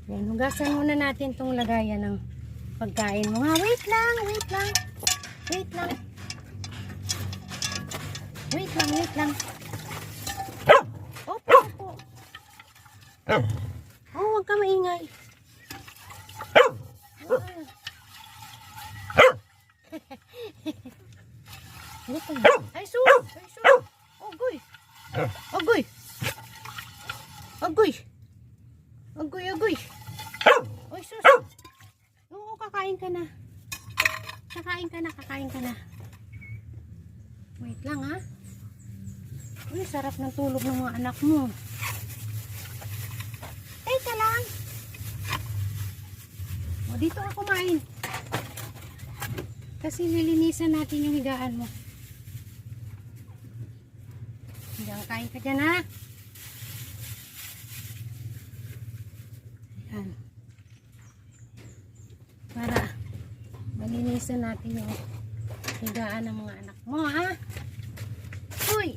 Yan, hugasan muna natin itong lagayan ng pagkain mo. Ha, wait lang, wait lang. Wait lang. Wait lang, wait lang. Opo, opo. Oh, huwag ka maingay. Ay, sus! Ay, sus! Agoy! Agoy! Agoy! Agoy, agoy! Ay, sus! Oo, kakain ka na. Kakain ka na, kakain ka na. Wait lang, ha? Uy, sarap ng tulog ng mga anak mo. Teka lang! O, dito ka kumain. Kasi nilinisan natin yung higaan mo. Diyan, kain ka dyan, ha? Ayan. Para malinisan natin yung higaan ng mga anak mo, ha? Uy!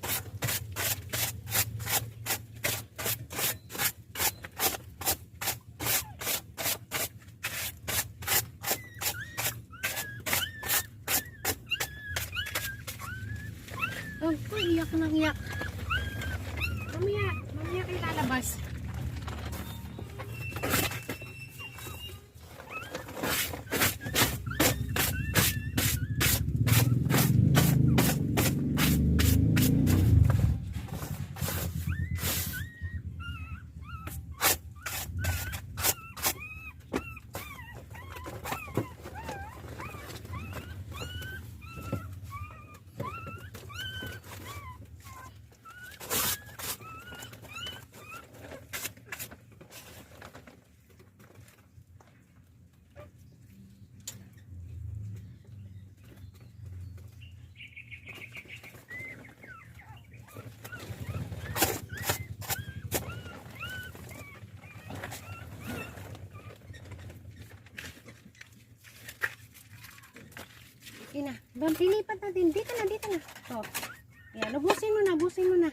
Oh, iyak na iyak. Mamaya kayo lalabas. Ina, pilipat natin. Dito na, dito na. So, yan, ubusin mo na, ubusin mo na.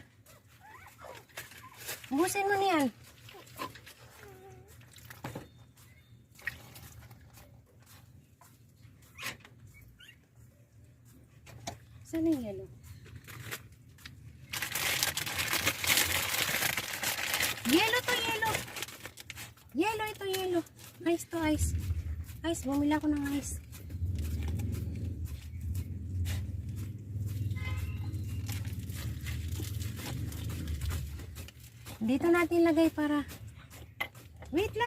Ubusin mo na yan. Saan yung yellow? Yellow to yellow. Yellow ito yellow. Ice to ice. Ice, bumila ko ng ice. Dito natin lagay para wait lang.